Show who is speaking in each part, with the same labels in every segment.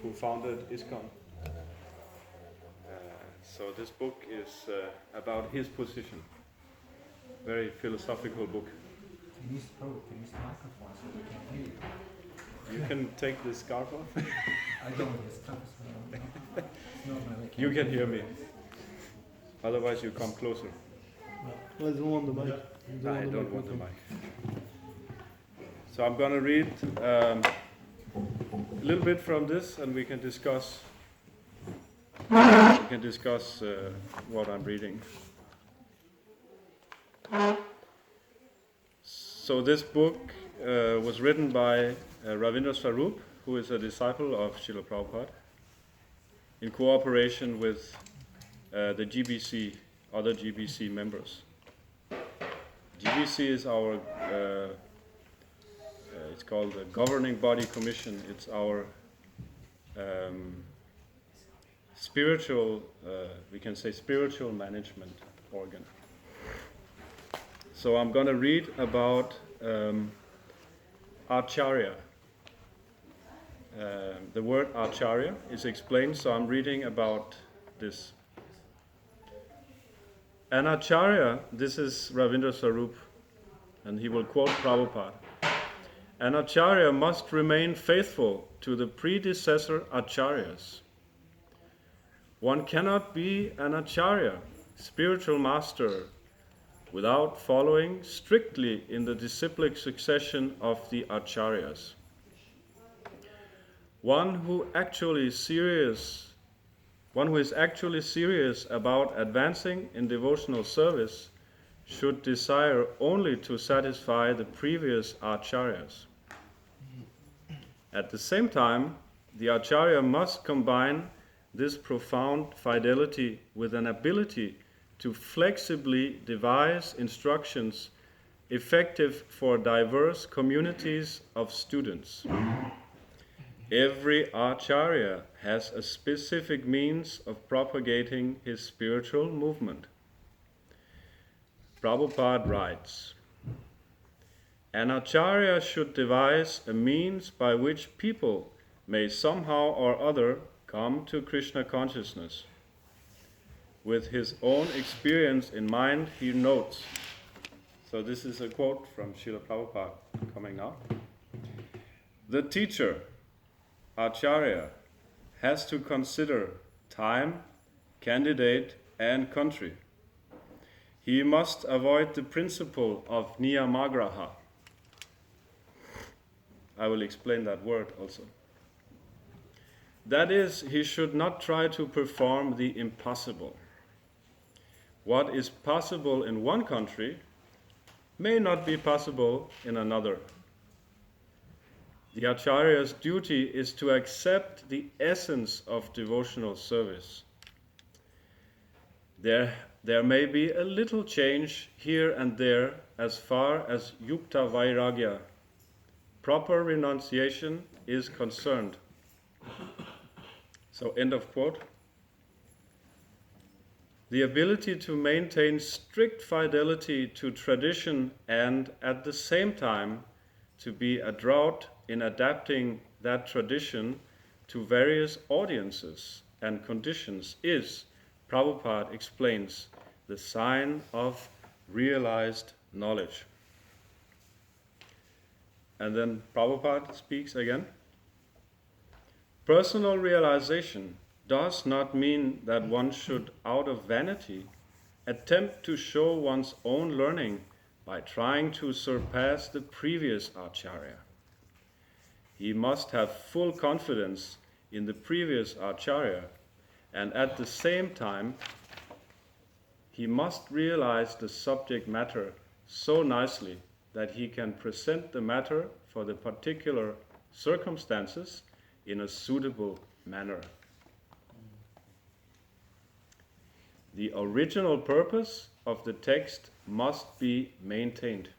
Speaker 1: who founded ISKCON. So this book is about his position. Very philosophical book.
Speaker 2: Can you use the microphone so we can hear you?
Speaker 1: You can take the scarf off.
Speaker 2: I don't want this stuff.
Speaker 1: You can hear me. Otherwise you come closer.
Speaker 3: I don't want the mic.
Speaker 1: I don't want the mic. So I'm going to read a little bit from this, and we can discuss. What I'm reading. So this book was written by Ravindra Swarup, who is a disciple of Srila Prabhupada, in cooperation with the GBC, other GBC members. GBC is our, it's called the Governing Body Commission. It's our spiritual, we can say spiritual management organ. So I'm going to read about Acharya. The word Acharya is explained, so I'm reading about this. An Acharya, this is Ravindra Swarup, and he will quote Prabhupada. An Acharya must remain faithful to the predecessor Acharyas. One cannot be an Acharya, spiritual master, without following strictly in the disciplic succession of the Acharyas. One who is actually serious about advancing in devotional service should desire only to satisfy the previous Acharyas. At the same time, the Acharya must combine this profound fidelity with an ability to flexibly devise instructions effective for diverse communities of students. Every Acharya has a specific means of propagating his spiritual movement. Prabhupada writes, an Acharya should devise a means by which people may somehow or other come to Krishna consciousness. With his own experience in mind, he notes. So this is a quote from Srila Prabhupada coming now. The teacher, Acharya, has to consider time, candidate, and country. He must avoid the principle of niyamagraha. I will explain that word also. That is, he should not try to perform the impossible. What is possible in one country may not be possible in another. The Acharya's duty is to accept the essence of devotional service. There may be a little change here and there as far as yukta vairagya, proper renunciation, is concerned. So, end of quote. The ability to maintain strict fidelity to tradition and at the same time to be adroit in adapting that tradition to various audiences and conditions is, Prabhupada explains, the sign of realized knowledge. And then Prabhupada speaks again. Personal realization does not mean that one should, out of vanity, attempt to show one's own learning by trying to surpass the previous Acharya. He must have full confidence in the previous Acharya, and at the same time, he must realize the subject matter so nicely that he can present the matter for the particular circumstances in a suitable manner. The original purpose of the text must be maintained.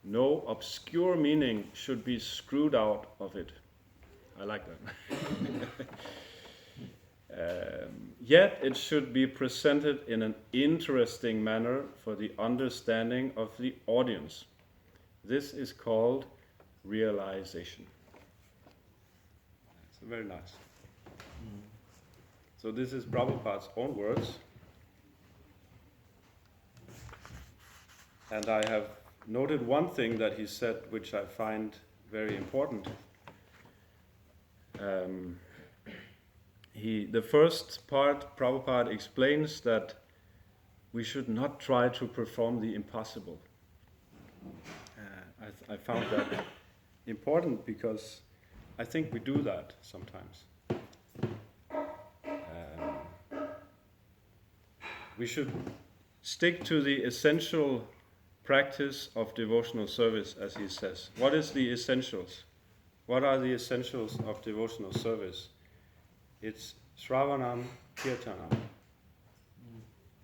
Speaker 1: No obscure meaning should be screwed out of it. I like that. Yet it should be presented in an interesting manner for the understanding of the audience. This is called realization. very nice. So this is Prabhupada's own words. And I have noted one thing that he said, which I find very important. The first part, Prabhupada explains that we should not try to perform the impossible. I found that important because I think we do that sometimes. We should stick to the essential practice of devotional service, as he says. What is the essentials? What are the essentials of devotional service? It's Shravanam Kirtanam.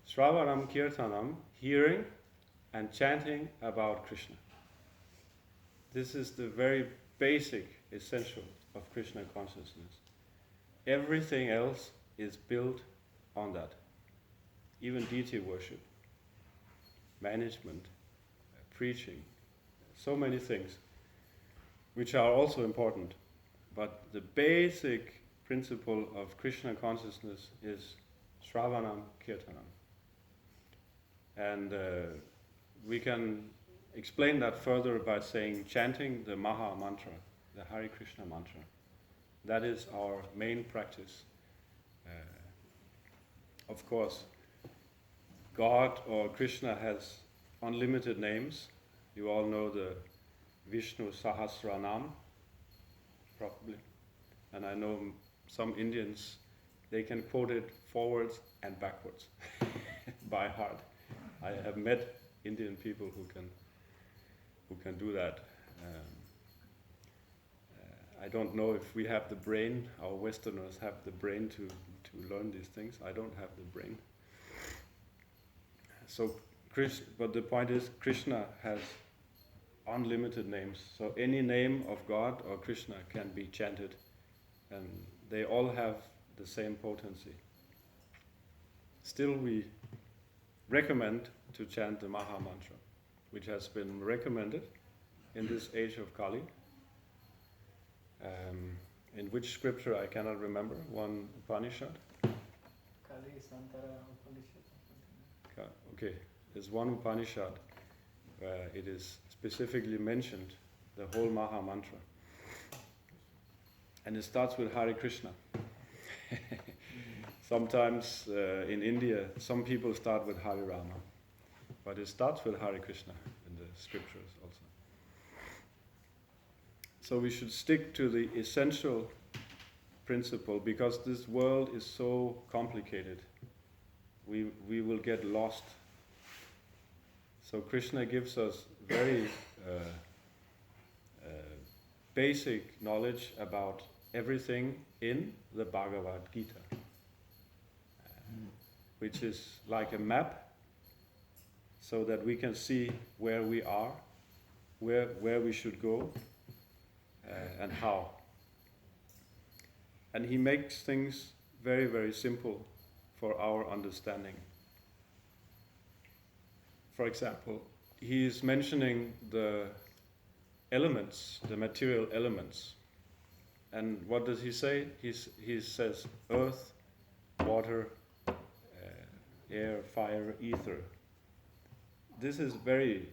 Speaker 1: Shravanam Kirtanam, hearing and chanting about Krishna. This is the very basic essential of Krishna consciousness. Everything else is built on that. Even deity worship, management, preaching, so many things, which are also important. But the basic principle of Krishna consciousness is Shravanam Kirtanam. And we can explain that further by saying chanting the Maha Mantra, the Hare Krishna mantra. That is our main practice. Of course, God or Krishna has unlimited names. You all know the Vishnu Sahasranam, probably. And I know some Indians, they can quote it forwards and backwards by heart. I have met Indian people who can do that. I don't know if we have the brain, our Westerners have the brain to learn these things. I don't have the brain. So, but the point is, Krishna has unlimited names. So any name of God or Krishna can be chanted, and they all have the same potency. Still, we recommend to chant the Maha Mantra, which has been recommended in this age of Kali. In which scripture I cannot remember, one Upanishad.
Speaker 2: Kali Santara Upanishad.
Speaker 1: Okay, there's one Upanishad where it is specifically mentioned, the whole Maha Mantra. And it starts with Hare Krishna. Sometimes in India, some people start with Hare Rama, but it starts with Hare Krishna in the scriptures also. So we should stick to the essential principle, because this world is so complicated. We will get lost. So Krishna gives us very basic knowledge about everything in the Bhagavad Gita, which is like a map, so that we can see where we are, where we should go, and how. And he makes things very, very simple for our understanding. For example, he is mentioning the elements, the material elements. And what does he say? He says earth, water, air, fire, ether. This is very,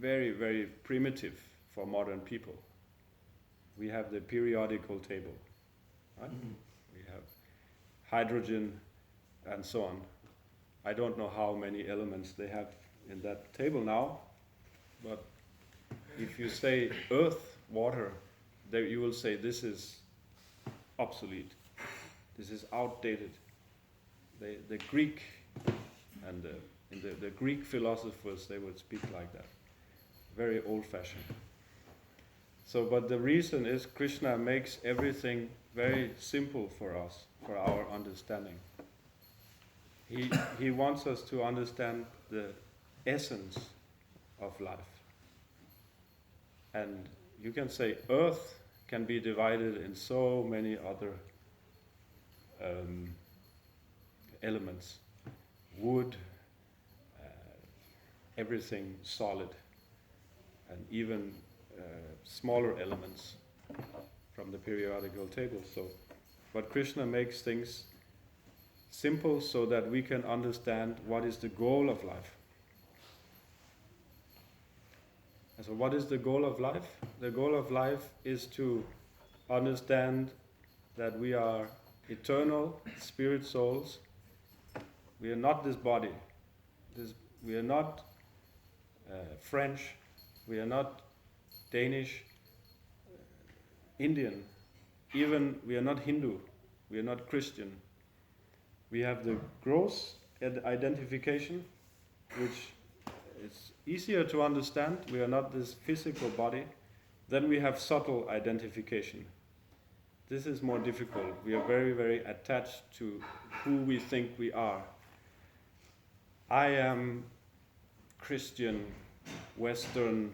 Speaker 1: very, very primitive for modern people. We have the periodical table, right? We have hydrogen and so on. I don't know how many elements they have in that table now, but if you say earth, water, you will say this is obsolete, this is outdated. The Greek and the Greek philosophers, they would speak like that, very old-fashioned. So, but the reason is Krishna makes everything very simple for us, for our understanding. He wants us to understand the essence of life. And you can say earth can be divided in so many other elements. Wood, everything solid, and even smaller elements from the periodical table. So, but Krishna makes things simple so that we can understand what is the goal of life. And so what is the goal of life? The goal of life is to understand that we are eternal spirit souls. We are not this body. We are not French. We are not Danish, Indian. Even we are not Hindu. We are not Christian. We have the gross identification, which is easier to understand. We are not this physical body. Then we have subtle identification. This is more difficult. We are very, very attached to who we think we are. I am Christian, Western,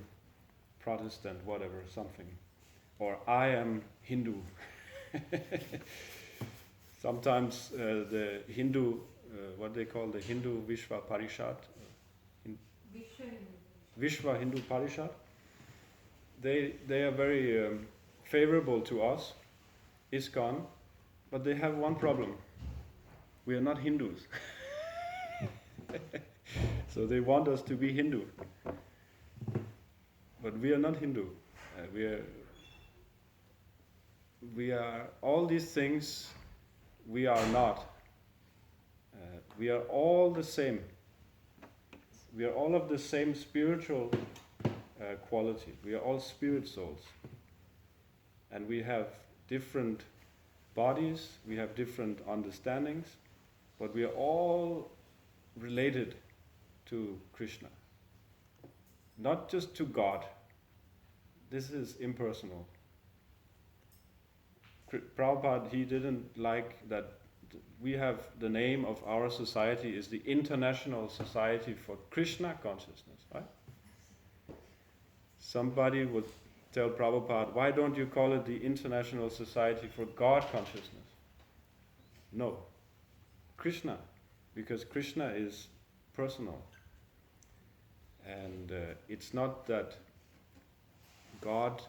Speaker 1: Protestant, whatever, something. Or I am Hindu. Sometimes the Hindu, what they call the Hindu Vishwa Parishad, Vishwa Hindu Parishad, they are very favorable to us, ISKCON, but they have one problem. We are not Hindus. So they want us to be Hindu. But we are not Hindu. We are all these things we are not. We are all the same. We are all of the same spiritual quality. We are all spirit souls. And we have different bodies, we have different understandings, but we are all related to Krishna. Not just to God. This is impersonal. Prabhupada, he didn't like that we have the name of our society is the International Society for Krishna Consciousness, right? Somebody would tell Prabhupada, why don't you call it the International Society for God Consciousness? No. Krishna, because Krishna is personal. And it's not that God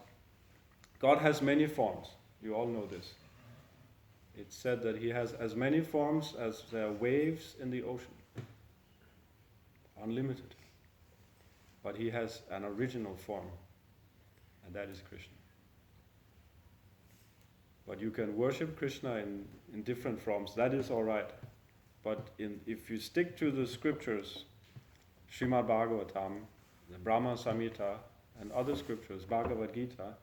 Speaker 1: has many forms. You all know this. It's said that he has as many forms as there are waves in the ocean. Unlimited. But he has an original form, and that is Krishna. But you can worship Krishna in different forms, that is all right. But if you stick to the scriptures, Srimad Bhagavatam, the Brahma Samhita, and other scriptures, Bhagavad Gita,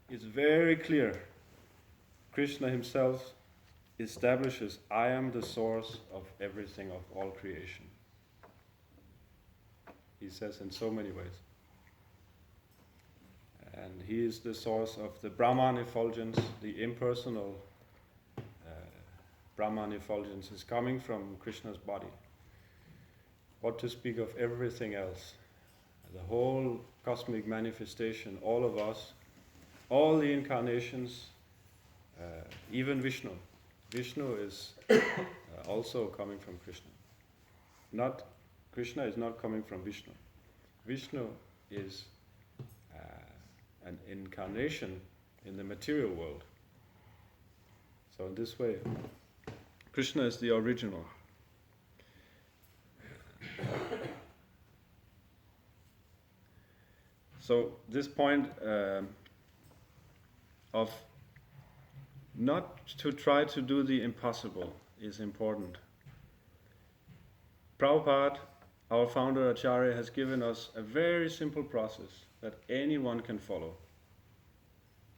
Speaker 1: it's very clear. Krishna himself establishes, I am the source of everything, of all creation. He says in so many ways. And he is the source of the Brahman effulgence, the impersonal Brahman effulgence is coming from Krishna's body. What to speak of everything else? The whole cosmic manifestation, all of us, all the incarnations, even Vishnu. Vishnu is also coming from Krishna. Krishna is not coming from Vishnu. Vishnu is an incarnation in the material world. So in this way, Krishna is the original. So this point of not to try to do the impossible is important. Prabhupada, our founder Acharya, has given us a very simple process that anyone can follow.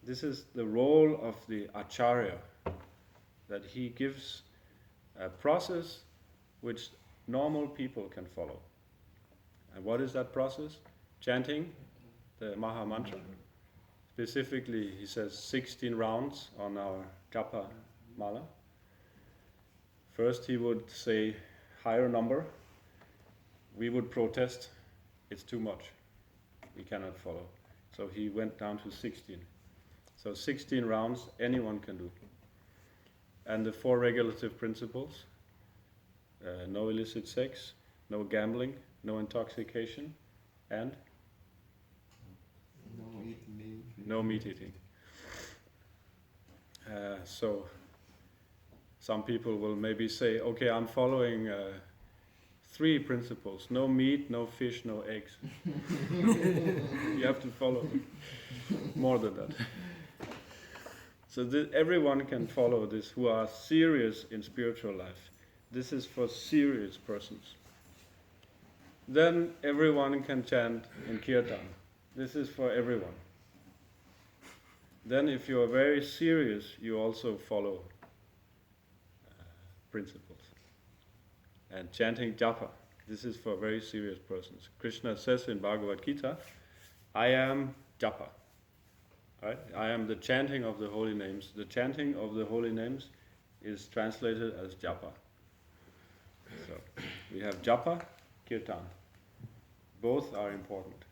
Speaker 1: This is the role of the Acharya, that he gives a process which normal people can follow. And what is that process? Chanting the Maha Mantra. Specifically, he says 16 rounds on our Japa Mala. First he would say higher number. We would protest, it's too much. We cannot follow. So he went down to 16. So 16 rounds, anyone can do. And the 4 regulative principles, no illicit sex, no gambling, no intoxication, and no meat eating. So some people will maybe say, okay, I'm following 3 principles: no meat, no fish, no eggs. You have to follow more than that. So everyone can follow this who are serious in spiritual life. This is for serious persons. Then everyone can chant in kirtan. This is for everyone. Then if you are very serious, you also follow principles. And chanting japa, this is for very serious persons. Krishna says in Bhagavad Gita, I am japa. Right? I am the chanting of the holy names. The chanting of the holy names is translated as japa. So we have japa, kirtan. Both are important.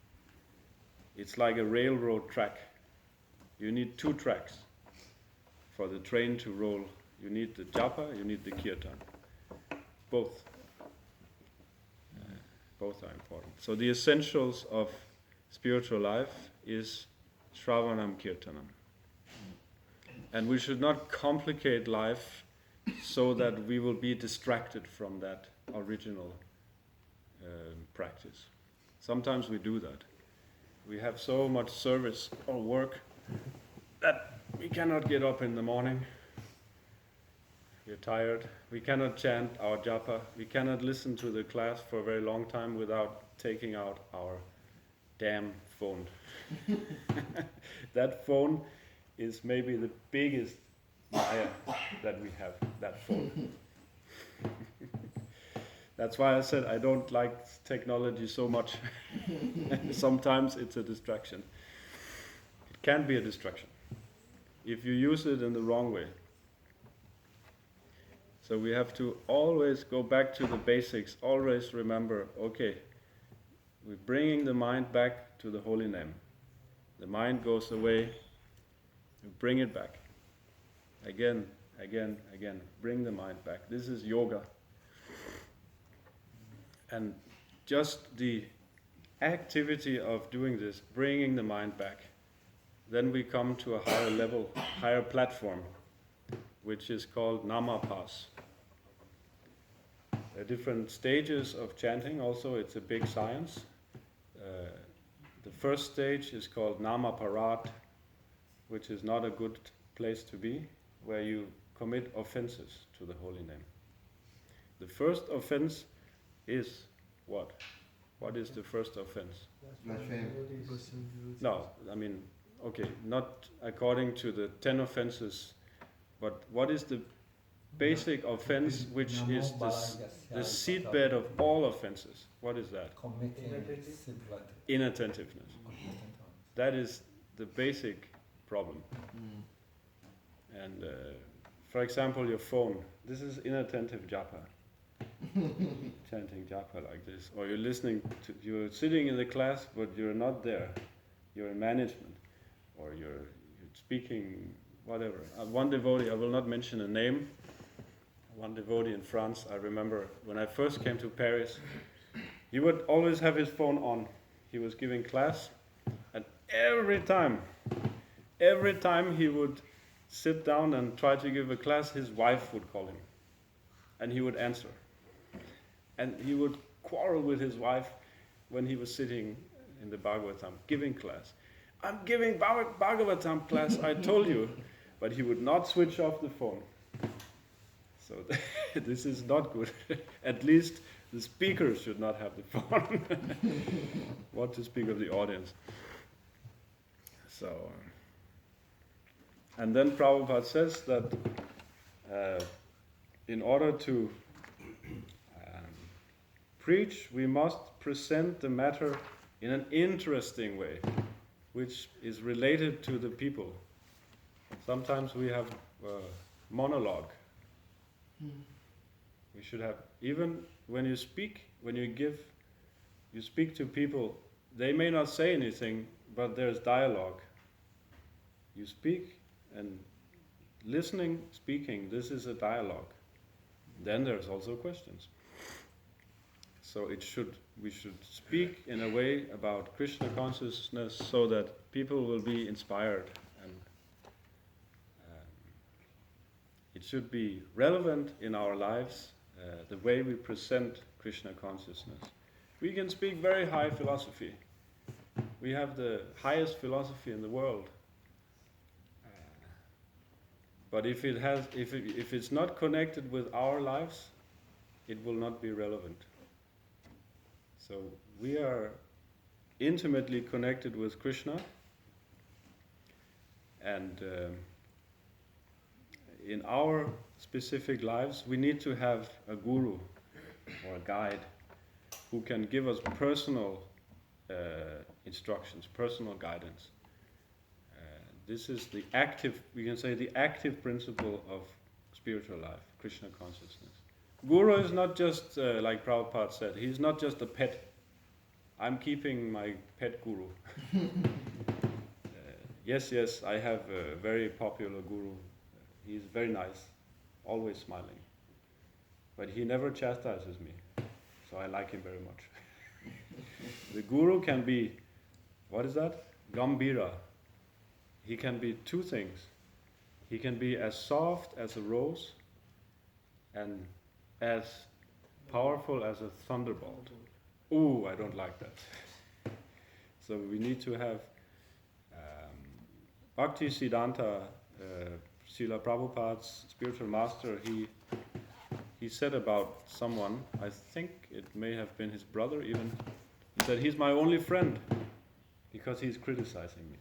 Speaker 1: It's like a railroad track. You need 2 tracks for the train to roll. You need the japa, you need the kirtan. Both. Both are important. So the essentials of spiritual life is Shravanam Kirtanam. And we should not complicate life so that we will be distracted from that original practice. Sometimes we do that. We have so much service or work that we cannot get up in the morning. We're tired. We cannot chant our japa. We cannot listen to the class for a very long time without taking out our damn phone. That phone is maybe the biggest maya that we have, that phone. That's why I said I don't like technology so much. Sometimes it's a distraction. It can be a distraction if you use it in the wrong way. So we have to always go back to the basics, always remember, okay, we're bringing the mind back to the holy name. The mind goes away, we bring it back. Again, again, again, bring the mind back. This is yoga. And just the activity of doing this, bringing the mind back, then we come to a higher level, higher platform, which is called namapas. There are different stages of chanting also, it's a big science. The first stage is called namaparat, which is not a good place to be, where you commit offenses to the holy name. The first offense is what? What is the first offense? No, I mean, okay, not according to the 10 offenses, but what is the basic offense which is the seedbed of all offenses? What is that? Inattentiveness. That is the basic problem. And for example, your phone. This is inattentive japa. Chanting japa like this. Or you're listening to, you're sitting in the class, but you're not there. You're in management. Or you're speaking, whatever. One devotee, I will not mention a name, one devotee in France, I remember when I first came to Paris, he would always have his phone on. He was giving class, and every time he would sit down and try to give a class, his wife would call him, and he would answer. And he would quarrel with his wife when he was sitting in the Bhagavatam, giving class. I'm giving Bhagavatam class, I told you. But he would not switch off the phone. So this is not good. At least the speaker should not have the phone. What to speak of the audience. So, and then Prabhupada says that in order to preach, we must present the matter in an interesting way, which is related to the people. Sometimes we have monologue. We should have, even when you speak, you speak to people, they may not say anything, but there's dialogue. You speak, and listening, speaking, this is a dialogue. Then there's also questions. So we should speak in a way about Krishna consciousness so that people will be inspired it should be relevant in our lives, the way we present Krishna consciousness. We can speak very high philosophy. We have the highest philosophy in the world. But if it's not connected with our lives, it will not be relevant. So we are intimately connected with Krishna, and in our specific lives, we need to have a guru or a guide who can give us personal instructions, personal guidance. This is the active, we can say, the active principle of spiritual life, Krishna consciousness. Guru is not just, like Prabhupada said, he's not just a pet. I'm keeping my pet guru. Yes, I have a very popular guru. He's very nice, always smiling. But he never chastises me, so I like him very much. The guru can be, what is that? Gambhira. He can be two things. He can be as soft as a rose and as powerful as a thunderbolt. Ooh, I don't like that. So we need to have Bhakti Siddhanta, Srila Prabhupada's spiritual master, he said about someone, I think it may have been his brother even, he said, he's my only friend because he's criticizing me.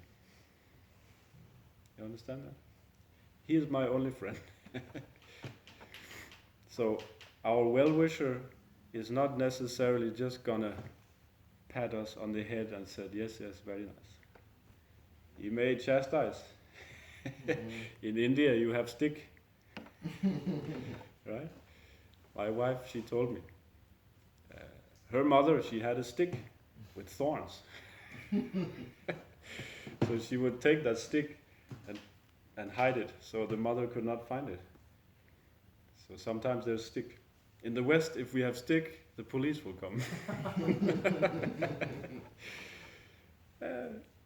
Speaker 1: You understand that? He is my only friend. So our well-wisher is not necessarily just gonna pat us on the head and said, yes, very nice. He may chastise. In India you have stick. Right? My wife, she told me. Her mother, she had a stick with thorns. So she would take that stick and hide it, so the mother could not find it. So sometimes there's stick. In the West, if we have stick, the police will come.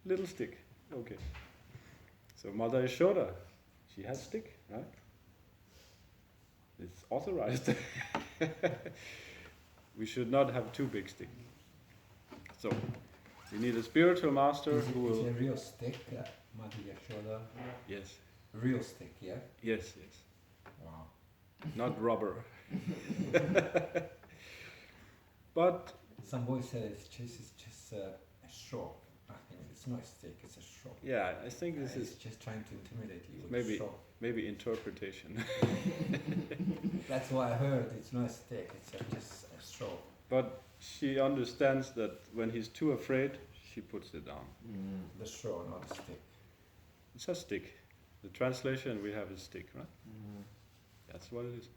Speaker 1: Little stick, okay. So Mother Yashoda, she had stick, right? It's authorized. We should not have too big stick. So we need a spiritual master who will.
Speaker 2: Is it a real stick, Mother Yashoda?
Speaker 1: Yes.
Speaker 2: Real stick, yeah?
Speaker 1: Yes.
Speaker 2: Wow.
Speaker 1: Not rubber. But
Speaker 2: some boy said it's just a straw. I think it's not a stick, it's a straw.
Speaker 1: Yeah, I think this is
Speaker 2: just trying to intimidate you with a straw.
Speaker 1: Maybe interpretation.
Speaker 2: That's why I heard it's not a stick, it's just a straw.
Speaker 1: But she understands that when he's too afraid, she puts it down.
Speaker 2: The straw, not a stick.
Speaker 1: It's a stick. The translation we have is stick, right? That's what it is.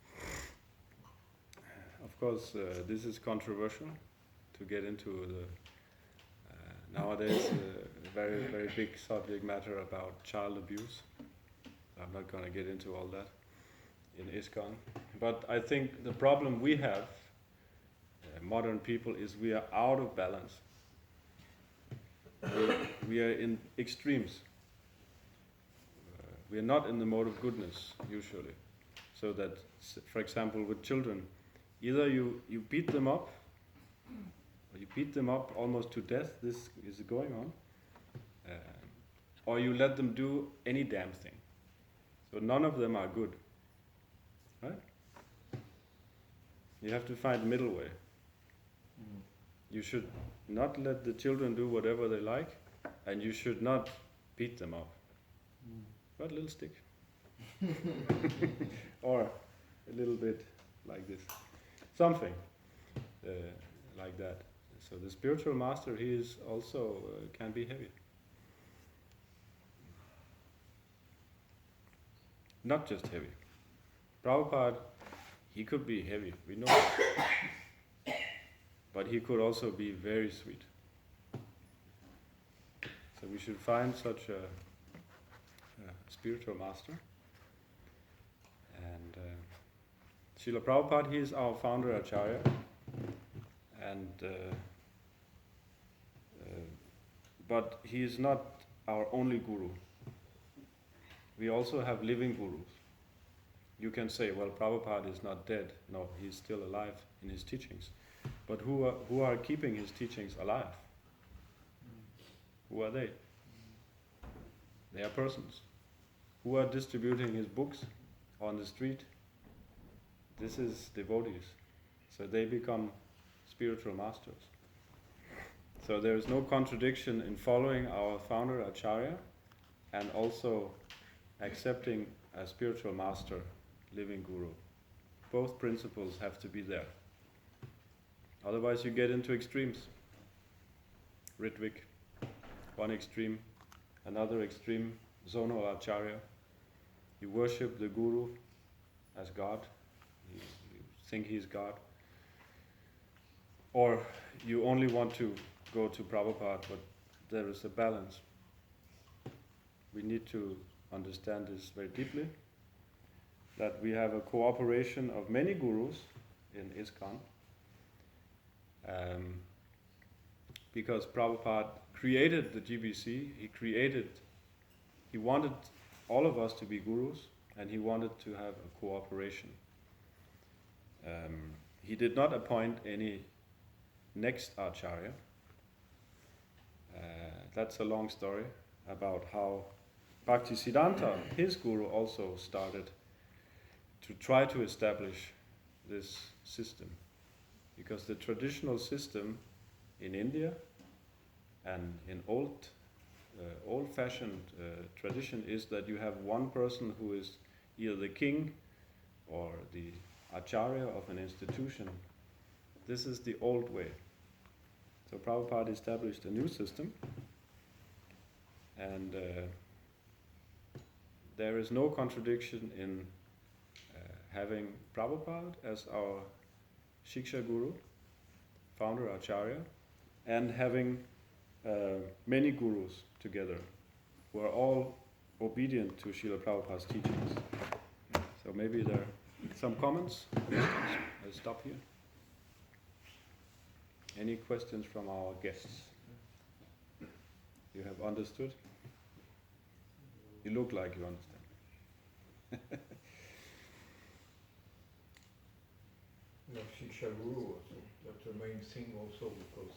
Speaker 1: Of course, this is controversial to get into the nowadays a very, very big subject matter about child abuse. I'm not going to get into all that in ISKCON. But I think the problem we have, modern people, is we are out of balance. We are in extremes. We are not in the mode of goodness, usually. So that, for example, with children, either you beat them up, or you beat them up almost to death, this is going on, or you let them do any damn thing. So none of them are good, right? You have to find a middle way. You should not let the children do whatever they like, and you should not beat them up. But a little stick. Or a little bit like this. Something like that. So the spiritual master, he is also can be heavy. Not just heavy. Prabhupada, he could be heavy, we know. But he could also be very sweet. So we should find such a spiritual master. And Srila Prabhupada, he is our founder Acharya. And but he is not our only guru. We also have living gurus. you can say, well, Prabhupada is not dead. No, he's still alive in his teachings. But who are keeping his teachings alive? Who are they? They are persons. Who are distributing his books on the street? This is devotees. So they become spiritual masters. So there is no contradiction in following our founder Acharya and also accepting a spiritual master, living guru. Both principles have to be there. Otherwise you get into extremes. Ritvik, one extreme, another extreme, zonal Acharya. You worship the guru as God, you think he's God. Or you only want to go to Prabhupada, but there is a balance. We need to understand this very deeply, that we have a cooperation of many gurus in ISKCON, because Prabhupada created the GBC, he wanted all of us to be gurus, and he wanted to have a cooperation. He did not appoint any next Acharya. That's a long story about how Bhaktisiddhanta, his guru, also started to try to establish this system. Because the traditional system in India and in old-fashioned tradition is that you have one person who is either the king or the Acharya of an institution. This is the old way. So Prabhupada established a new system, and there is no contradiction in having Prabhupada as our Shiksha Guru, founder Acharya, and having many gurus together who are all obedient to Srila Prabhupada's teachings. So maybe there are some comments? I'll stop here. Any questions from our guests? You have understood? You look like you understand.
Speaker 4: Shiksha Guru, so that's the main thing also, because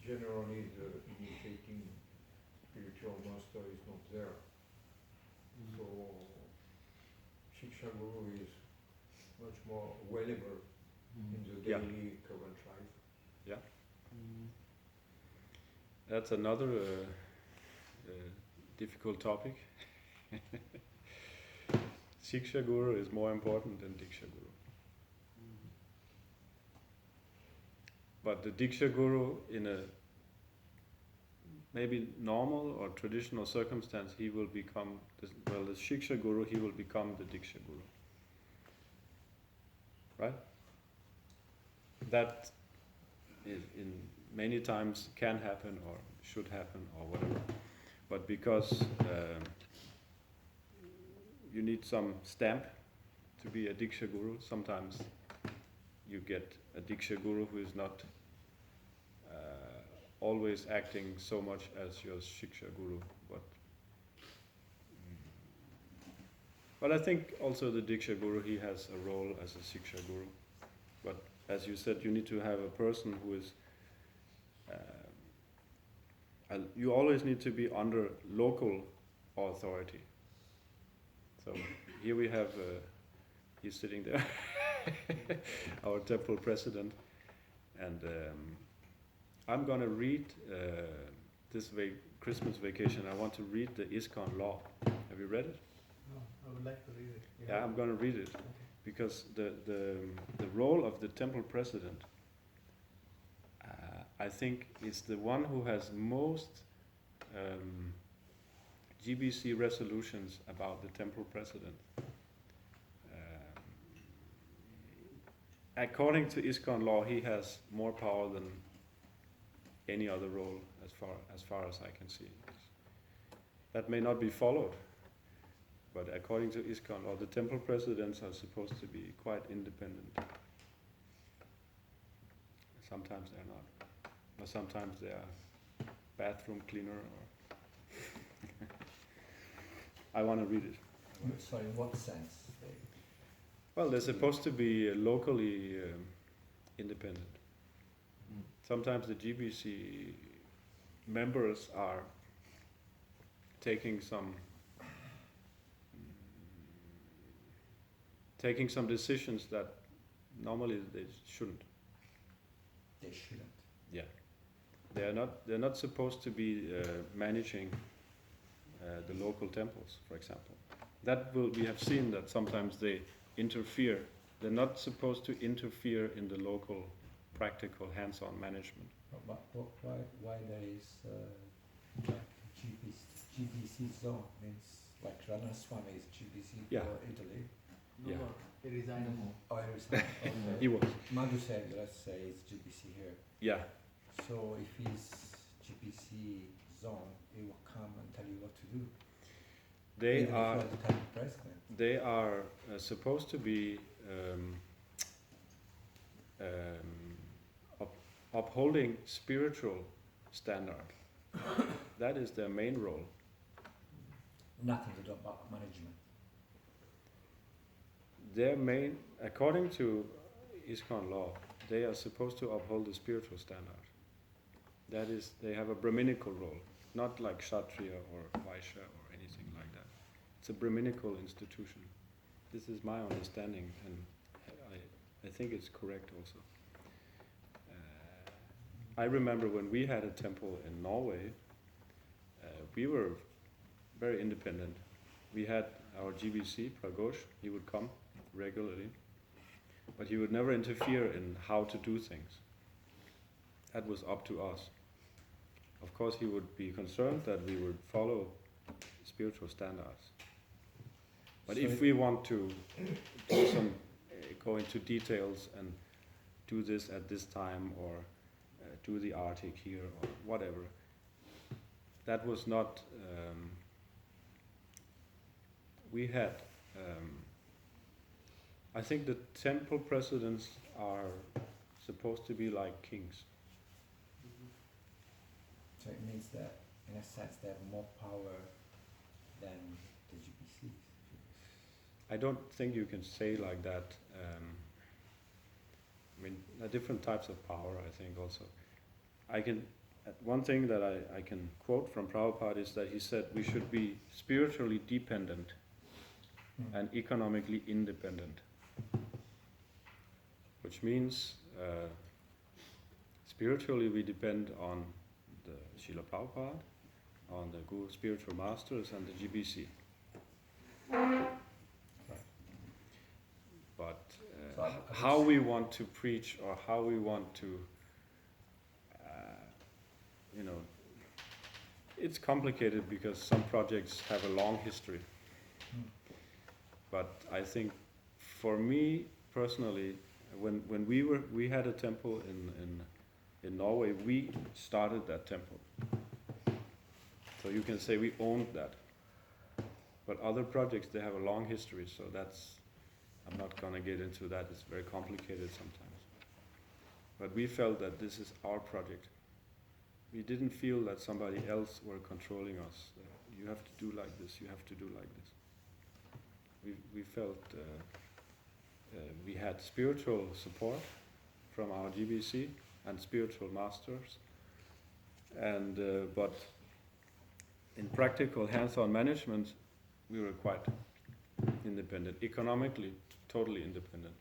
Speaker 4: generally the initiating spiritual master is not there. So Shiksha Guru is much more available in the daily current life.
Speaker 1: Yeah. That's another difficult topic. Shiksha Guru is more important than Diksha Guru. But the Diksha Guru, in a maybe normal or traditional circumstance, he will become, the Shiksha Guru, he will become the Diksha Guru. Right? That is in many times can happen or should happen or whatever. But because you need some stamp to be a Diksha Guru, sometimes you get a Diksha Guru who is not always acting so much as your Shiksha Guru. But I think also the Diksha Guru, he has a role as a Shiksha Guru. But as you said, you need to have a person who is, you always need to be under local authority. So here we have, he's sitting there, our temple president, and I'm going to read this Christmas vacation. I want to read the ISKCON law. Have you read it?
Speaker 3: No, I would like to read it.
Speaker 1: Yeah, I'm going to read it.
Speaker 3: Okay.
Speaker 1: Because the role of the temple president, I think, is the one who has most GBC resolutions about the temple president. According to ISKCON law, he has more power than any other role as far as I can see. That may not be followed, but according to ISKCON law, the temple presidents are supposed to be quite independent. Sometimes they're not, or sometimes they are bathroom cleaner. Or I want to read it.
Speaker 2: So in what sense?
Speaker 1: Well, they're supposed to be locally independent. Sometimes the GBC members are taking some decisions that normally they shouldn't.
Speaker 2: They shouldn't.
Speaker 1: Yeah, they're not supposed to be managing the local temples, for example. We have seen that sometimes they interfere. They're not supposed to interfere in the local practical hands-on management.
Speaker 2: Why there is like GBC zone means like Rana Swami is GBC
Speaker 1: Yeah.
Speaker 2: for Italy.
Speaker 3: No
Speaker 1: Yeah.
Speaker 3: more. He resigned.
Speaker 4: No more.
Speaker 2: Oh, I resigned. Okay.
Speaker 1: He was.
Speaker 2: Madhusek, let's say, is GBC here.
Speaker 1: Yeah,
Speaker 2: So if he's GBC zone, he will come and tell you what to do.
Speaker 1: they
Speaker 2: Even if
Speaker 1: are.
Speaker 2: you're the current president.
Speaker 1: They are supposed to be upholding spiritual standard. That is their main role.
Speaker 2: Nothing to do about management.
Speaker 1: Their main, according to ISKCON law, they are supposed to uphold the spiritual standard. That is, they have a Brahminical role, not like Kshatriya or Vaishya or anything like that. It's a Brahminical institution. This is my understanding, and I think it's correct also. I remember when we had a temple in Norway, we were very independent. We had our GBC, Pragosh, he would come regularly, but he would never interfere in how to do things. That was up to us. Of course, he would be concerned that we would follow spiritual standards. But
Speaker 2: So
Speaker 1: if we want to do some, go into details and do this at this time, or do the arctic here, or whatever, that was not, we had, I think the temple presidents are supposed to be like kings.
Speaker 2: So it means that, in a sense, they have more power than the GBCs.
Speaker 1: I don't think you can say like that. I mean, there are different types of power, I think also. One thing that I can quote from Prabhupada is that he said we should be spiritually dependent and economically independent. Which means spiritually we depend on the Srila Prabhupada, on the Guru spiritual masters and the GBC. But
Speaker 2: So
Speaker 1: how we want to preach, or how we want to, it's complicated because some projects have a long history. But I think for me personally, when we had a temple in Norway, we started that temple. So you can say we owned that. But other projects, they have a long history, so I'm not gonna get into that, it's very complicated sometimes. But we felt that this is our project. We didn't feel that somebody else were controlling us. You have to do like this, you have to do like this. We felt we had spiritual support from our GBC and spiritual masters, and but in practical hands-on management, we were quite independent, economically totally independent.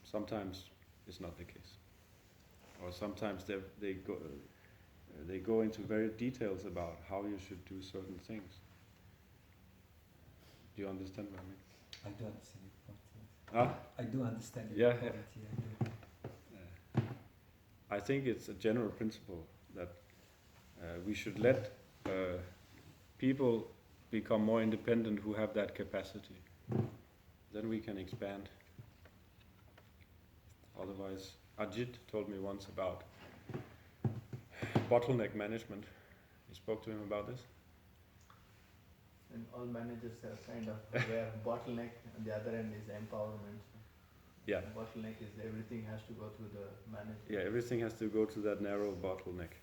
Speaker 1: Sometimes it's not the case, or sometimes they go into very details about how you should do certain things. Do you understand what I mean?
Speaker 2: I do understand your point. Yes.
Speaker 1: Ah?
Speaker 2: I do understand
Speaker 1: Yeah,
Speaker 2: your
Speaker 1: yeah.
Speaker 2: point. Yeah, I do.
Speaker 1: I think it's a general principle that we should let people become more independent who have that capacity. Then we can expand. Otherwise, Ajit told me once about bottleneck management. You spoke to him about this?
Speaker 3: And all managers are kind of where bottleneck and the other end is empowerment.
Speaker 1: Yeah.
Speaker 3: Bottleneck is everything has to go through the manager.
Speaker 1: Yeah, everything has to go to that narrow bottleneck.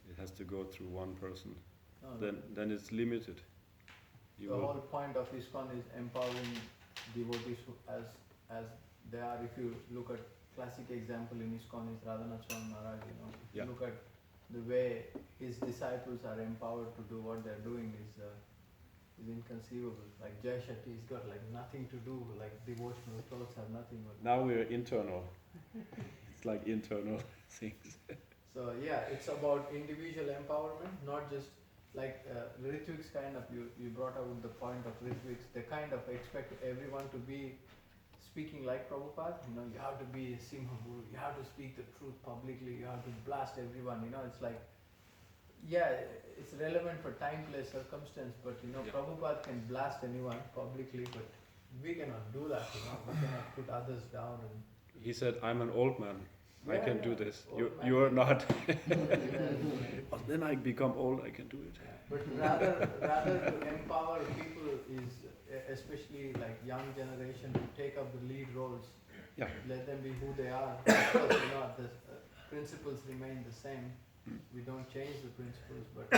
Speaker 1: It has to go through one person.
Speaker 3: No,
Speaker 1: Then it's limited.
Speaker 3: The whole point of ISKCON is empowering devotees as they are. If you look at classic example in ISKCON is Radhanath Swami Maharaj, you know. If you look at the way his disciples are empowered to do what they're doing is inconceivable. Like Jai Shetty, he's got like nothing to do, like devotional clothes have nothing.
Speaker 1: Now we're internal. It's like internal things.
Speaker 3: So yeah, it's about individual empowerment, not just like Ritviks kind of, you brought out the point of Ritviks, they kind of expect everyone to be speaking like Prabhupada, you know, you have to be a Simha Guru, you have to speak the truth publicly, you have to blast everyone, you know, it's like, yeah, it's relevant for time, place, circumstance, but you know, Prabhupada can blast anyone publicly, but we cannot do that, you know, we cannot put others down. And
Speaker 1: he said, I'm an old man. I can do this. You are not. But then I become old, I can do it.
Speaker 3: But rather to empower people is, especially like young generation, to take up the lead roles.
Speaker 1: Yeah.
Speaker 3: Let them be who they are. Of course, you know, the principles remain the same. We don't change the principles, but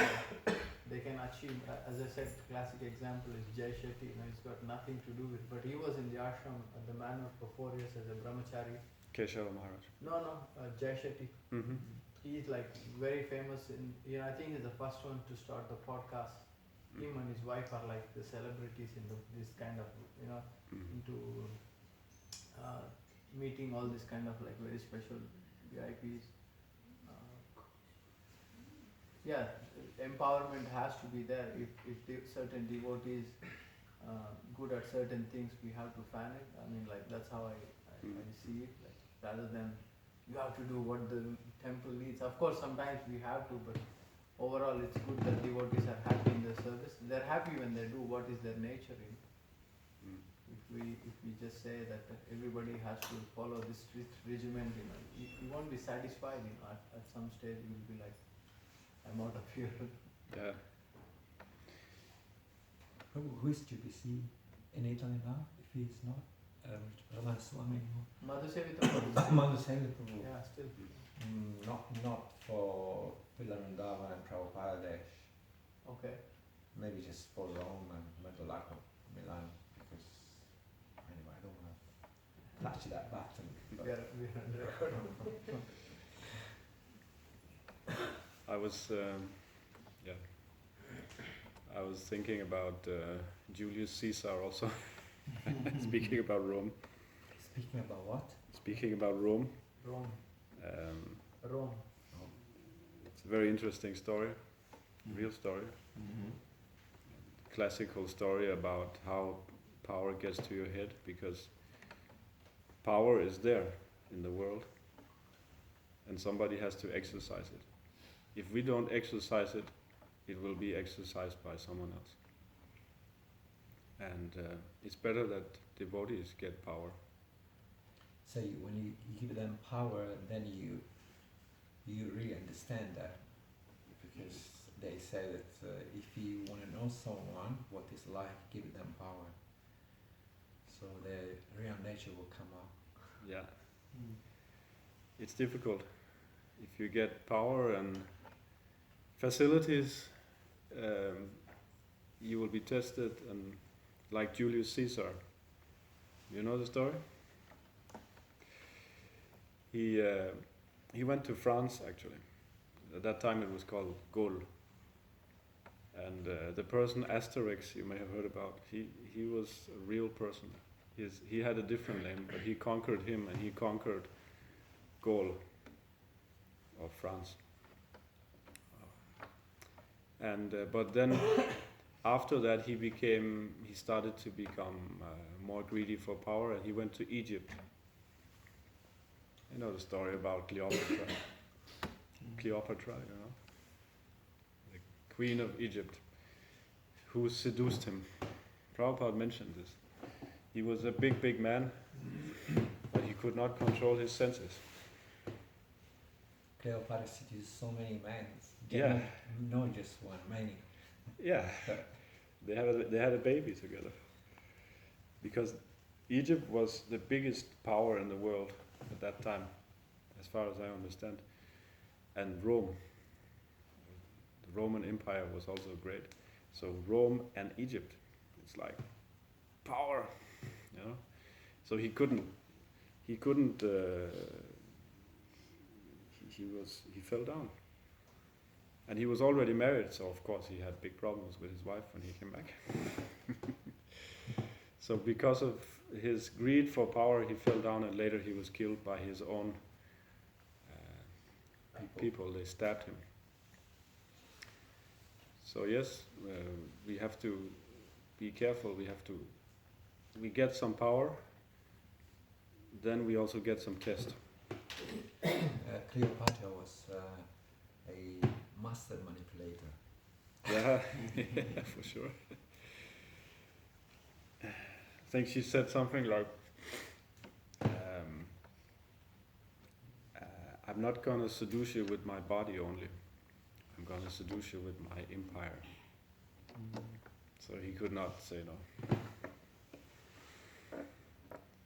Speaker 3: they can achieve. As I said, the classic example is Jai Shetty. You know, he's got nothing to do with, but he was in the ashram at the manor for 4 years as a brahmachari.
Speaker 1: Keshava Maharaj.
Speaker 3: No, Jai Shetty.
Speaker 1: Mm-hmm.
Speaker 3: He's like very famous in, you know, I think he's the first one to start the podcast. Him and his wife are like the celebrities in this kind of, you know, into meeting all this kind of like very special VIPs. Yeah, empowerment has to be there. If certain devotees good at certain things, we have to fan it. I mean, like that's how I see it. Like, rather than you have to do what the temple needs. Of course, sometimes we have to, but overall, it's good that devotees are happy in their service. They're happy when they do what is their nature. You know? If we just say that everybody has to follow this strict regimen, you know, you won't be satisfied. You know, at some stage, you will be like, I'm out of here.
Speaker 1: Yeah.
Speaker 2: Who is GBC in Italy now? If he's not Radhanath Swami anymore.
Speaker 3: Madhusevita Prabhu.
Speaker 2: Madhusevita Prabhu.
Speaker 3: Yeah, still.
Speaker 2: Not for Vilanandava and Prabhupada Desh.
Speaker 3: Okay.
Speaker 2: Maybe just for Rome and Medolaco, Milan, because anyway, I don't want to touch that button.
Speaker 3: We are on record.
Speaker 1: I was thinking about Julius Caesar also. Speaking about Rome.
Speaker 2: Speaking about what?
Speaker 1: Speaking about Rome.
Speaker 3: Rome.
Speaker 1: Rome. It's a very interesting story, real story. Classical story about how power gets to your head, because power is there in the world and somebody has to exercise it. If we don't exercise it, it will be exercised by someone else. And it's better that devotees get power.
Speaker 2: So when you give them power, then you really understand that, because they say that if you want to know someone what is like, give them power. So their real nature will come up.
Speaker 1: Yeah. It's difficult. If you get power and facilities, you will be tested, and like Julius Caesar. You know the story? He went to France actually. At that time it was called Gaul. And the person Asterix you may have heard about, he was a real person. He had a different name, but he conquered him and he conquered Gaul of France. And but then after that he started to become more greedy for power, and he went to Egypt. You know the story about Cleopatra. Cleopatra, you know, the queen of Egypt, who seduced him. Prabhupada mentioned this. He was a big man, but he could not control his senses.
Speaker 2: Cleopatra seduced so many men.
Speaker 1: Yeah.
Speaker 2: Not just one, many.
Speaker 1: Yeah. They had a baby together. Because Egypt was the biggest power in the world at that time, as far as I understand. And Rome. The Roman Empire was also great. So Rome and Egypt It's like power, you know. So he fell down. And he was already married, so of course he had big problems with his wife when he came back. So because of his greed for power, he fell down, and later he was killed by his own people. They stabbed him. So yes, we have to be careful. We get some power, then we also get some test.
Speaker 2: Cleopatra was a master manipulator.
Speaker 1: Yeah, yeah, for sure. I think she said something like, I'm not gonna seduce you with my body only. I'm gonna seduce you with my empire. So he could not say no.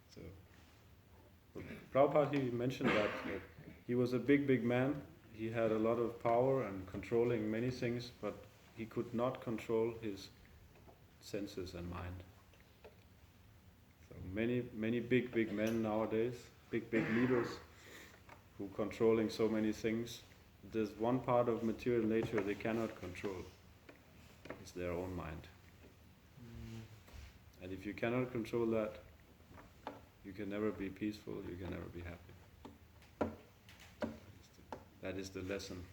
Speaker 1: So Prabhupada, he mentioned that he was a big man. He had a lot of power and controlling many things, but he could not control his senses and mind. So many big men nowadays, big leaders who controlling so many things. There's one part of material nature they cannot control. It's their own mind. And if you cannot control that, you can never be peaceful, you can never be happy. That is the lesson.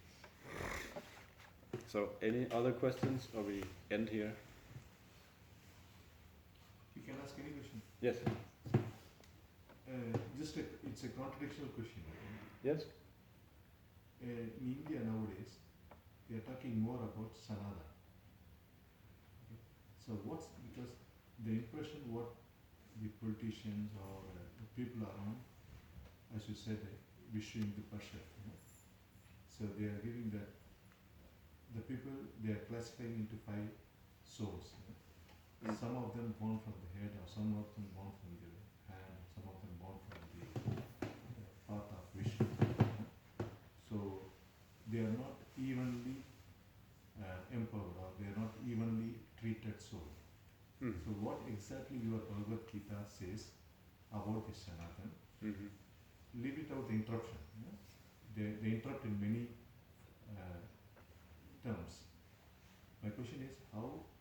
Speaker 1: So, any other questions, or we end here?
Speaker 5: You can ask any question.
Speaker 1: Yes.
Speaker 5: It's a contradictory question.
Speaker 1: Yes?
Speaker 5: In India nowadays, they are talking more about Sanada. Okay. So because the impression what the politicians or the people around, as you said, wishing the Pasha, so they are giving that the people, they are classifying into 5 souls. Some of them born from the head, or some of them born from the hand, some of them born from the path of Vishnu. So they are not evenly empowered, or they are not evenly treated soul. So what exactly your Bhagavad Gita says about this Sanatan? Leave it out the interruption. They interrupt in many terms. My question is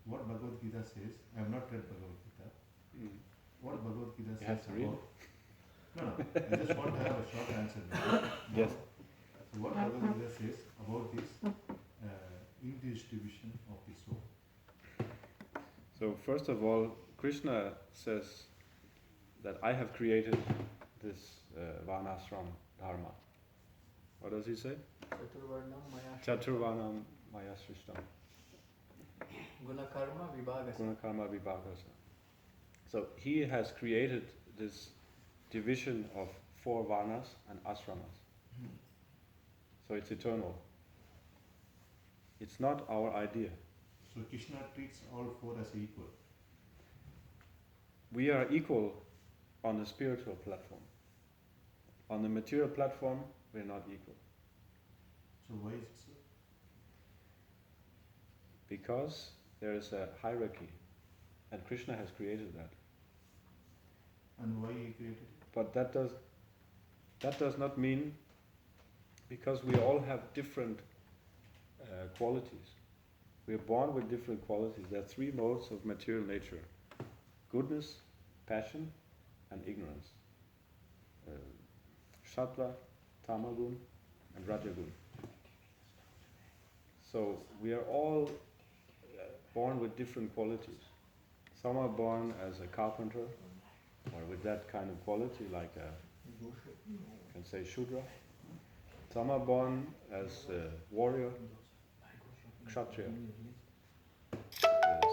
Speaker 5: what Bhagavad Gita says. I have not read Bhagavad Gita. What Bhagavad Gita says
Speaker 1: have to read
Speaker 5: about... No, I just want to have a short answer now.
Speaker 1: Yes.
Speaker 5: So what Bhagavad Gita says about this indistribution of the soul?
Speaker 1: So first of all, Krishna says that I have created this Varnashram Dharma. What does he say? Chaturvarnam Maya Srishtam.
Speaker 3: Gunakarma Vibhagasa.
Speaker 1: Gunakarma Vibhagasa. So he has created this division of 4 Varnas and Ashramas. So it's eternal. It's not our idea.
Speaker 5: So Krishna treats all 4 as equal.
Speaker 1: We are equal on the spiritual platform. On the material platform, we're not equal.
Speaker 5: So why is it so?
Speaker 1: Because there is a hierarchy, and Krishna has created that.
Speaker 5: And why he created it?
Speaker 1: But that does not mean, because we all have different qualities. We are born with different qualities. There are 3 modes of material nature: goodness, passion, and ignorance. Sattva, Tamagun, and Rajagun. So we are all born with different qualities. Some are born as a carpenter, or with that kind of quality, like you can say Shudra. Some are born as a warrior, Kshatriya.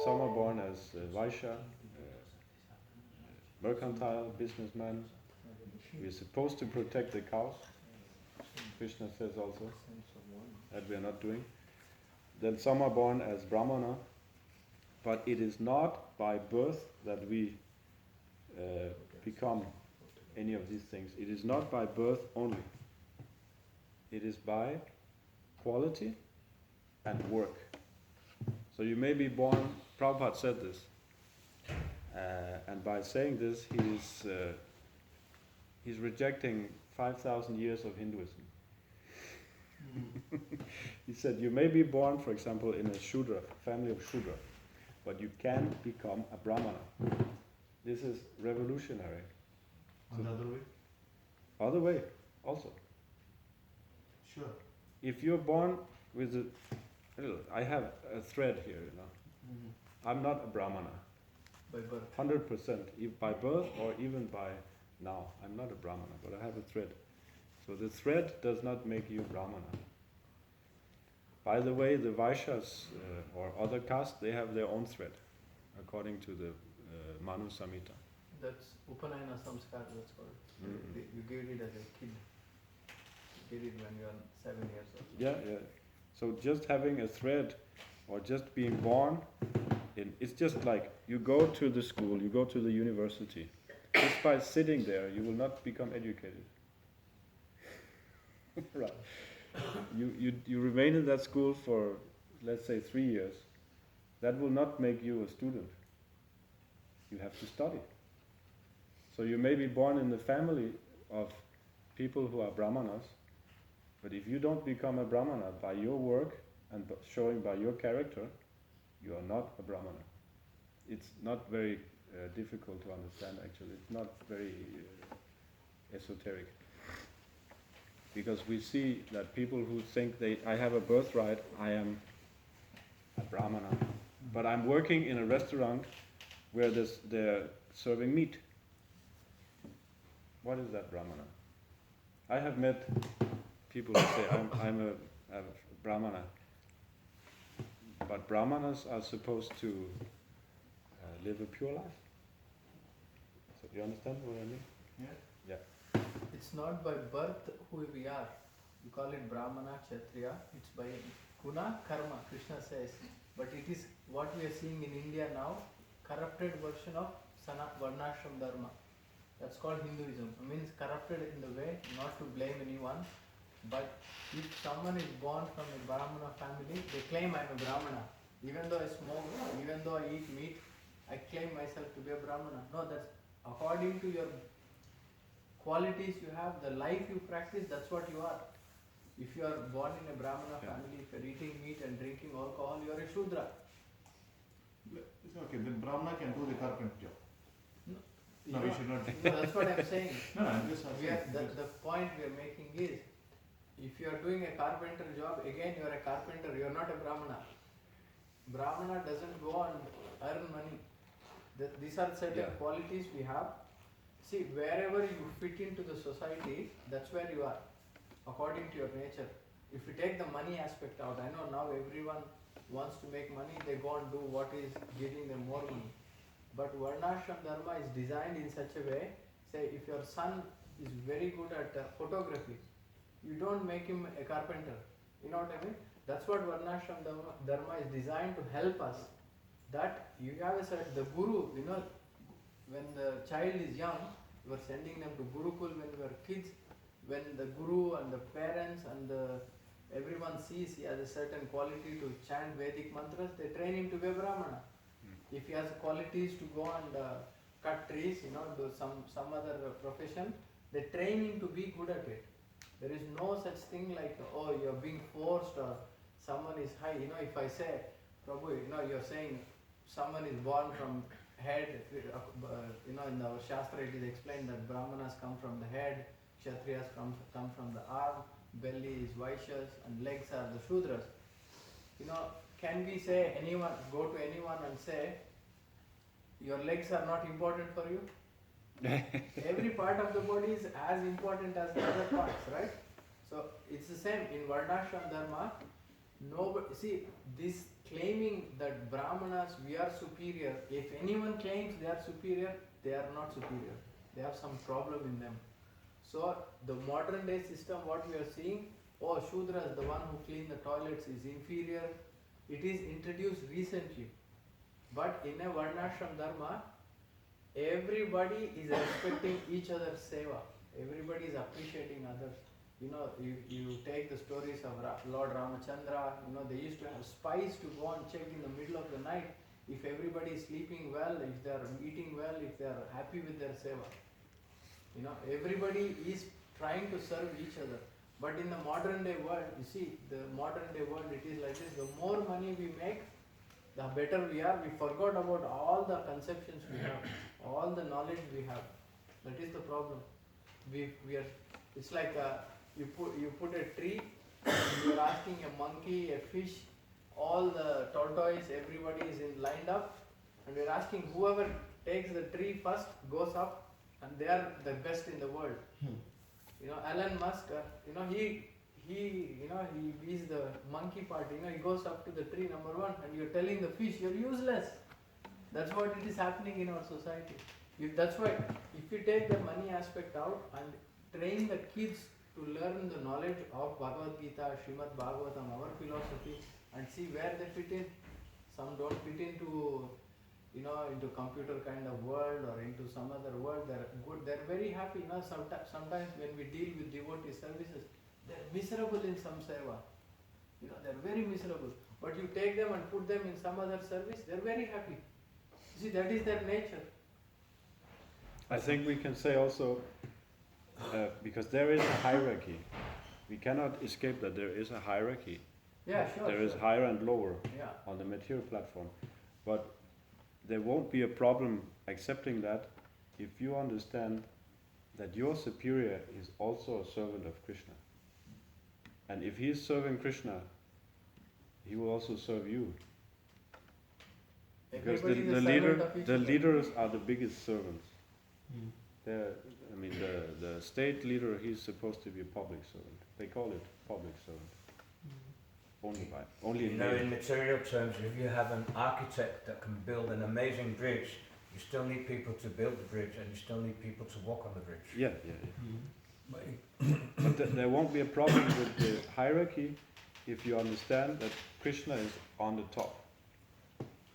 Speaker 1: Some are born as Vaishya, mercantile, businessman. We are supposed to protect the cows. Krishna says also that we are not doing. Then some are born as Brahmana, but it is not by birth that we become any of these things. It is not by birth only. It is by quality and work. So you may be born, Prabhupada said this, And by saying this, he's rejecting 5,000 years of Hinduism. He said, you may be born, for example, in a Shudra, family of Shudra, but you can become a Brahmana. This is revolutionary.
Speaker 5: And the other way?
Speaker 1: Other way, also.
Speaker 5: Sure.
Speaker 1: If you're born with I have a thread here, I'm not a Brahmana.
Speaker 3: By birth.
Speaker 1: 100%, by birth or even by now. I'm not a Brahmana, but I have a thread. So the thread does not make you Brahmana. By the way, the Vaishyas or other castes, they have their own thread, according to the Manu Samhita.
Speaker 3: That's Upanayana Samskar, that's called. You give it as a kid. You give it when you are 7 years old.
Speaker 1: Yeah. So just having a thread or just being born, it's just like you go to the school, you go to the university. Just by sitting there, you will not become educated. Right. You remain in that school for, let's say, 3 years. That will not make you a student. You have to study. So you may be born in the family of people who are Brahmanas, but if you don't become a Brahmana by your work and showing by your character, you are not a Brahmana. It's not very difficult to understand, actually. It's not very esoteric. Because we see that people who think I have a birthright, I am a Brahmana. But I'm working in a restaurant where they're serving meat. What is that Brahmana? I have met people who say I'm a Brahmana. But Brahmanas are supposed to live a pure life. So do you understand what I mean?
Speaker 5: Yeah.
Speaker 1: Yeah.
Speaker 3: It's not by birth who we are. You call it Brahmana, Kshatriya. It's by guna, karma, Krishna says. But it is what we are seeing in India now, corrupted version of Varnashram Dharma. That's called Hinduism. It means corrupted in the way, not to blame anyone. But if someone is born from a Brahmana family, they claim I'm a Brahmana. Even though I smoke, even though I eat meat, I claim myself to be a Brahmana. No, that's according to your qualities you have, the life you practice, that's what you are. If you are born in a Brahmana family, if you are eating meat and drinking alcohol, you are a Shudra.
Speaker 5: It's okay, then Brahmana can do the carpenter job. No, we should not.
Speaker 3: No, that's what I'm saying.
Speaker 5: No, I'm just asking.
Speaker 3: The point we are making is, if you are doing a carpenter job, again you are a carpenter, you are not a Brahmana. Brahmana doesn't go and earn money. These are certain qualities we have. See, wherever you fit into the society, that's where you are, according to your nature. If you take the money aspect out, I know now everyone wants to make money, they go and do what is giving them more money. But Varnashram Dharma is designed in such a way, say if your son is very good at photography, you don't make him a carpenter. You know what I mean? That's what Varnashram Dharma is designed to help us. That you have the guru, when the child is young, you are sending them to Gurukul when we were kids. When the guru and the parents and everyone sees he has a certain quality to chant Vedic mantras, they train him to be a Brahmana. If he has qualities to go and cut trees, do some other profession, they train him to be good at it. There is no such thing like, oh, you're being forced or someone is high. If I say, Prabhu, you're saying someone is born from head, in our Shastra it is explained that Brahmanas come from the head, Kshatriyas come from the arm, belly is Vaishyas and legs are the Shudras. Can we say go to anyone and say, your legs are not important for you? Every part of the body is as important as the other parts, right? So it's the same in Varnashram Dharma. See, this claiming that Brahmanas, we are superior, if anyone claims they are superior, they are not superior. They have some problem in them. So the modern day system, what we are seeing, Shudras, the one who clean the toilets is inferior. It is introduced recently. But in a Varnashram Dharma, everybody is respecting each other's seva. Everybody is appreciating others. You take the stories of Lord Ramachandra, they used to have spies to go and check in the middle of the night if everybody is sleeping well, if they are eating well, if they are happy with their seva. Everybody is trying to serve each other. But in the modern day world, you see, the modern day world, it is like this. The more money we make, the better we are. We forgot about all the conceptions we have, all the knowledge we have. That is the problem. We are. It's like you put a tree. You are asking a monkey, a fish, all the tortoise, everybody is lined up, and we are asking whoever takes the tree first goes up, and they are the best in the world. Elon Musk, he is the monkey part. He goes up to the tree number 1, and you're telling the fish you're useless. That's what it is happening in our society. That's why if you take the money aspect out and train the kids to learn the knowledge of Bhagavad Gita, Srimad Bhagavatam, our philosophy, and see where they fit in. Some don't fit into computer kind of world or into some other world. They're good. They're very happy. Sometimes when we deal with devotee services, they're miserable in some seva. They're very miserable. But you take them and put them in some other service, they're very happy. See, that is their nature.
Speaker 1: I think we can say also, because there is a hierarchy, we cannot escape that there is a hierarchy.
Speaker 3: Yeah, sure.
Speaker 1: There is higher and lower
Speaker 3: on
Speaker 1: the material platform. But there won't be a problem accepting that if you understand that your superior is also a servant of Krishna. And if he is serving Krishna, he will also serve you. Because the leaders are the biggest servants. The state leader, he's supposed to be a public servant. They call it public servant. Only
Speaker 6: in material terms, if you have an architect that can build an amazing bridge, you still need people to build the bridge, and you still need people to walk on the bridge.
Speaker 1: Yeah. But there won't be a problem with the hierarchy if you understand that Krishna is on the top.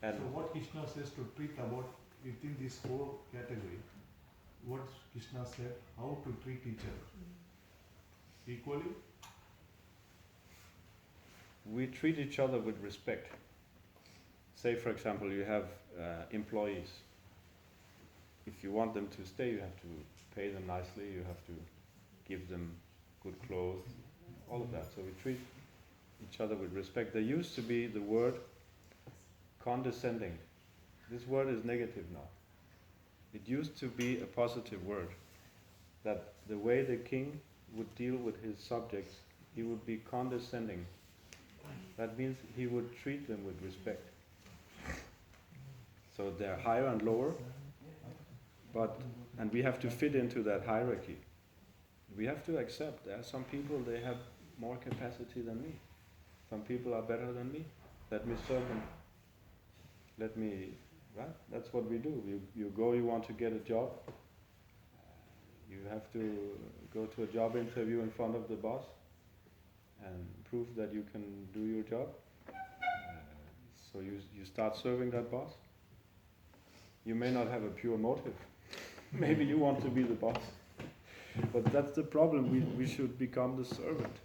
Speaker 1: And
Speaker 5: so what Krishna says to treat about within these 4 categories, what Krishna said, how to treat each other? Equally?
Speaker 1: we treat each other with respect. Say, for example, you have employees. If you want them to stay, you have to pay them nicely, you have to give them good clothes, all of that. So we treat each other with respect. There used to be the word condescending. This word is negative now. It used to be a positive word, that the way the king would deal with his subjects, he would be condescending. That means he would treat them with respect. So they're higher and lower, and we have to fit into that hierarchy. We have to accept there are some people, they have more capacity than me. Some people are better than me. Let me serve them. Right? That's what we do. You go, you want to get a job. You have to go to a job interview in front of the boss and prove that you can do your job. So you start serving that boss. You may not have a pure motive. Maybe you want to be the boss. But that's the problem. We should become the servant.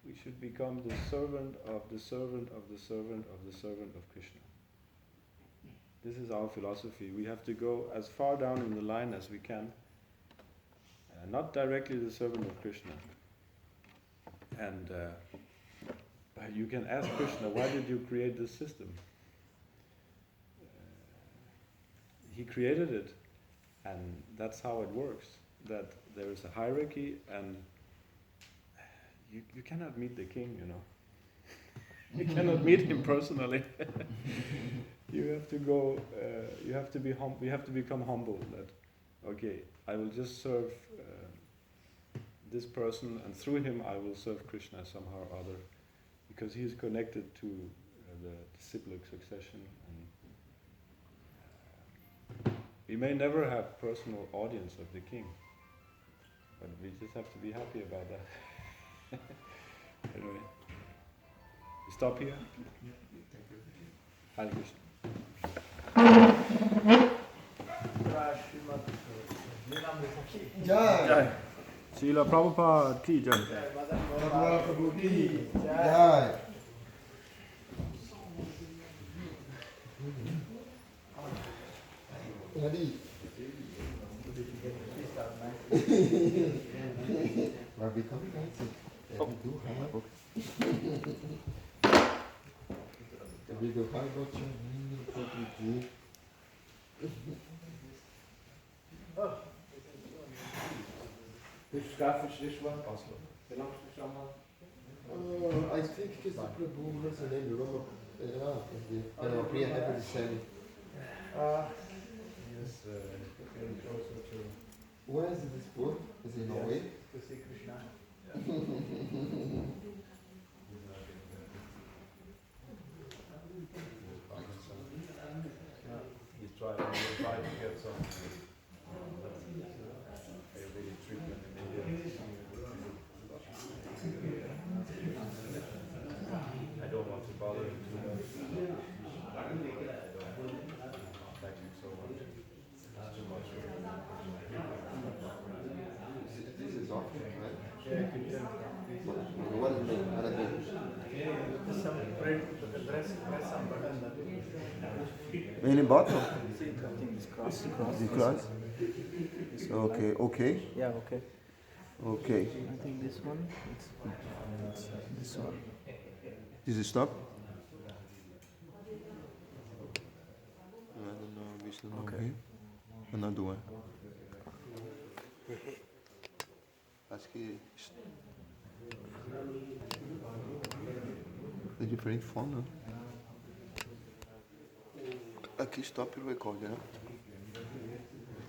Speaker 1: We should become the servant of the servant of the servant of the servant of Krishna. This is our philosophy. We have to go as far down in the line as we can. Not directly the servant of Krishna. And you can ask Krishna, why did you create this system? He created it, and that's how it works. That there is a hierarchy, and you cannot meet the king, you know. You cannot meet him personally. You have to go. You have to be we have to become humble. That okay, I will just serve this person, and through him I will serve Krishna somehow or other, because he is connected to the disciplic succession. And we may never have personal audience of the king, but we just have to be happy about that. Anyway, we stop here. Hare Krishna.
Speaker 2: Jai.
Speaker 1: Srila Prabhupada ki jai.
Speaker 2: Madhan Prabhu ki jai. Ready? Where we come dancing? We do high. We do high about your name.
Speaker 6: Which scarf is this one? Belongs to someone?
Speaker 2: I think it's the Prabhu has a name, remember? Yeah, Priya never said.
Speaker 6: Yes, very closer to
Speaker 2: Where is this book? Is it in Norway?
Speaker 3: To see Krishna.
Speaker 6: you try to get some Ayurvedic treatment in India. I don't want to bother you too much. Thank you so much. It's too much.
Speaker 2: This is often, right?
Speaker 3: Yeah, Kirtan.
Speaker 2: What does it mean? What does it mean?
Speaker 3: Some print, press some button that
Speaker 7: Any bottle?
Speaker 3: see, I think this cross.
Speaker 7: The cross? Okay, okay,
Speaker 3: Yeah, okay.
Speaker 7: okay.
Speaker 3: I think this one, it's this one.
Speaker 7: This is stop? I don't know, which one.
Speaker 3: Okay.
Speaker 7: Okay. Another one. Acho que é diferente fone, né? Aqui stop record, né?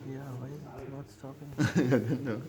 Speaker 3: Yeah, why is it not stopping?
Speaker 7: I don't know.